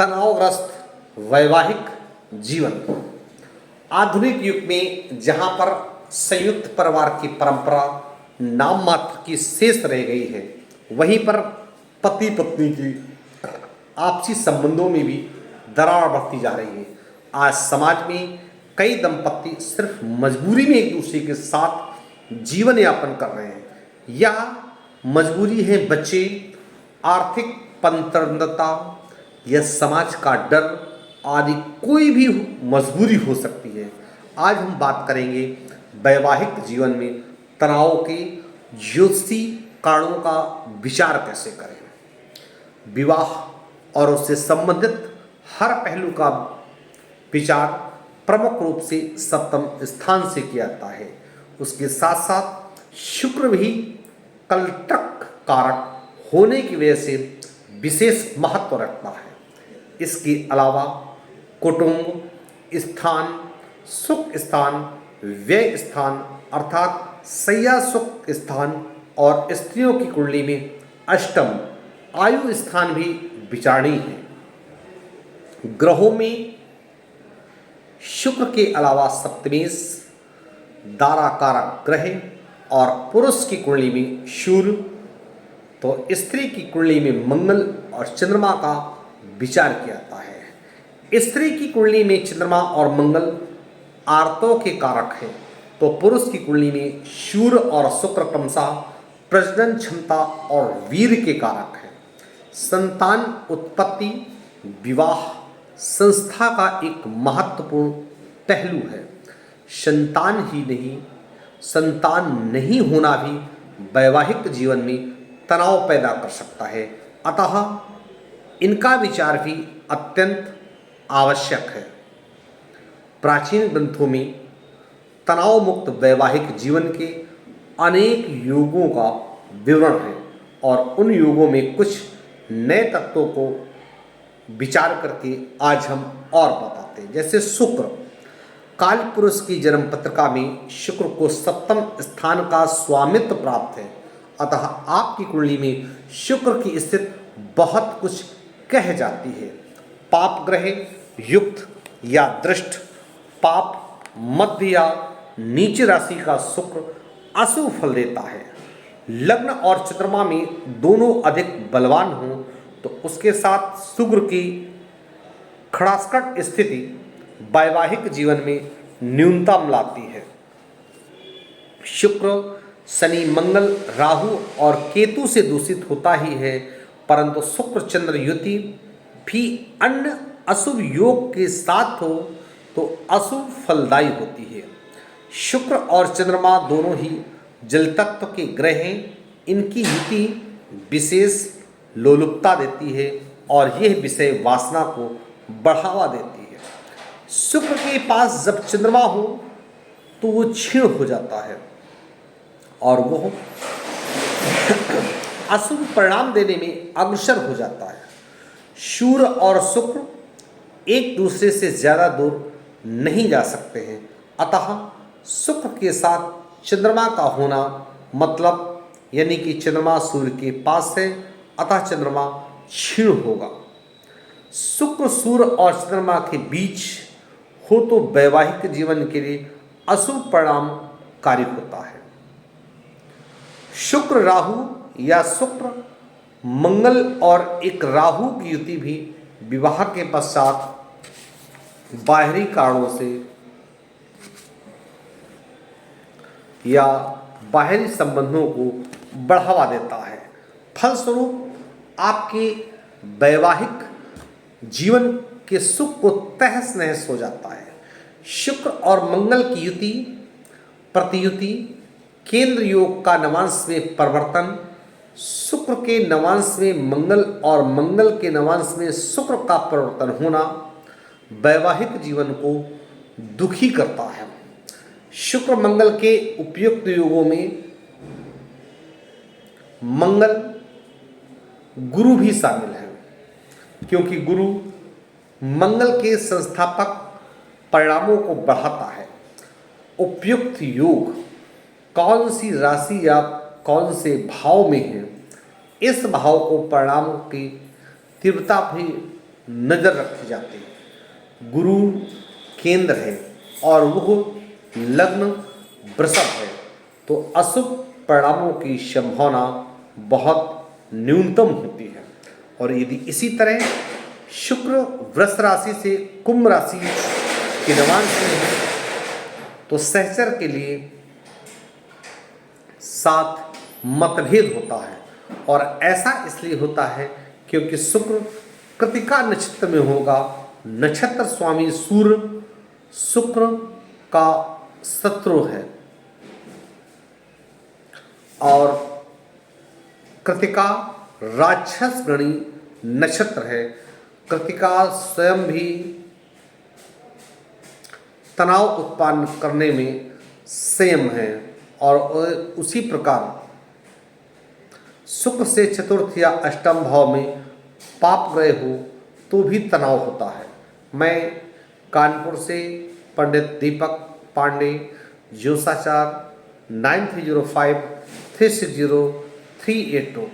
तनावग्रस्त वैवाहिक जीवन। आधुनिक युग में जहां पर संयुक्त परिवार की परंपरा नाम मात्र की शेष रह गई है, वहीं पर पति पत्नी की आपसी संबंधों में भी दरार बढ़ती जा रही है। आज समाज में कई दंपति सिर्फ मजबूरी में एक दूसरे के साथ जीवन यापन कर रहे हैं, या मजबूरी है बच्चे, आर्थिक पतंत्रता या समाज का डर आदि कोई भी मजबूरी हो सकती है। आज हम बात करेंगे वैवाहिक जीवन में तनाव के ज्योतिषी कारणों का विचार कैसे करें। विवाह और उससे संबंधित हर पहलू का विचार प्रमुख रूप से सप्तम स्थान से किया जाता है। उसके साथ साथ शुक्र भी कलटक कारक होने की वजह से विशेष महत्व रखता है। इसके अलावा कुटुंब स्थान, सुख स्थान, व्यय स्थान अर्थात शय्या सुख स्थान और स्त्रियों की कुंडली में अष्टम आयु स्थान भी विचारणीय है। ग्रहों में शुक्र के अलावा सप्तमेश दाराकारक ग्रह और पुरुष की कुंडली में सूर्य, तो स्त्री की कुंडली में मंगल और चंद्रमा का विचार किया जाता है। स्त्री की कुंडली में चंद्रमा और मंगल आर्तों के कारक हैं, तो पुरुष की कुंडली में सूर्य और शुक्र क्रमशः प्रजनन क्षमता और वीर के कारक हैं। संतान उत्पत्ति विवाह संस्था का एक महत्वपूर्ण पहलू है। संतान नहीं होना भी वैवाहिक जीवन में तनाव पैदा कर सकता है, अतः इनका विचार भी अत्यंत आवश्यक है। प्राचीन ग्रंथों में तनाव मुक्त वैवाहिक जीवन के अनेक योगों का विवरण है और उन योगों में कुछ नए तत्वों को विचार करके आज हम और बताते हैं। जैसे शुक्र, काल पुरुष की जन्म पत्रिका में शुक्र को सप्तम स्थान का स्वामित्व प्राप्त है, अतः आपकी कुंडली में शुक्र की स्थिति बहुत कुछ कह जाती है। पाप ग्रह युक्त या दृष्ट पाप मध्य या नीच राशि का शुक्र अशुभ फल देता है। लग्न और चंद्रमा में दोनों अधिक बलवान हों तो उसके साथ शुक्र की खड़ासकट स्थिति वैवाहिक जीवन में न्यूनतम लाती है। शुक्र शनि मंगल राहु और केतु से दूषित होता ही है, परंतु शुक्र चंद्र युति भी अन्य अशुभ योग के साथ हो तो अशुभ फलदायी होती है। शुक्र और चंद्रमा दोनों ही जल तत्व के ग्रह हैं। इनकी युति विशेष लोलुपता देती है और यह विषय वासना को बढ़ावा देती है। शुक्र के पास जब चंद्रमा हो तो वो क्षीण हो जाता है और वह अशुभ परिणाम देने में अग्रसर हो जाता है। सूर्य और शुक्र एक दूसरे से ज़्यादा दूर नहीं जा सकते हैं, अतः शुक्र के साथ चंद्रमा का होना मतलब यानी कि चंद्रमा सूर्य के पास है, अतः चंद्रमा क्षीण होगा। शुक्र सूर्य और चंद्रमा के बीच हो तो वैवाहिक जीवन के लिए अशुभ परिणाम कारी होता है। शुक्र राहु या शुक्र मंगल और एक राहु की युति भी विवाह के पश्चात बाहरी कारणों से या बाहरी संबंधों को बढ़ावा देता है। फलस्वरूप आपके वैवाहिक जीवन के सुख को तहस नहस हो जाता है। शुक्र और मंगल की युति प्रतियुति केंद्र योग का नवांश में परिवर्तन, शुक्र के नवांश में मंगल और मंगल के नवांश में शुक्र का परिवर्तन होना वैवाहिक जीवन को दुखी करता है। शुक्र मंगल के उपयुक्त योगों में मंगल गुरु भी शामिल है, क्योंकि गुरु मंगल के संस्थापक परिणामों को बढ़ाता है। उपयुक्त योग कौन सी राशि या कौन से भाव में है, इस भाव को परिणामों की तीव्रता भी नज़र रखी जाती है। गुरु केंद्र है और वह लग्न वृषभ है, तो अशुभ परिणामों की संभावना बहुत न्यूनतम होती है। और यदि इसी तरह शुक्र वृष राशि से कुंभ राशि के रवान है तो सहचर के लिए साथ मतभेद होता है। और ऐसा इसलिए होता है क्योंकि शुक्र कृतिका नक्षत्र में होगा। नक्षत्र स्वामी सूर्य शुक्र का शत्रु है और कृतिका राक्षस गणी नक्षत्र है। कृतिका स्वयं भी तनाव उत्पन्न करने में संयम है और उसी प्रकार शुक्र से चतुर्थ या अष्टम भाव में पाप ग्रह हो तो भी तनाव होता है। मैं कानपुर से पंडित दीपक पांडे, ज्योतिषाचार्य 9305 360 382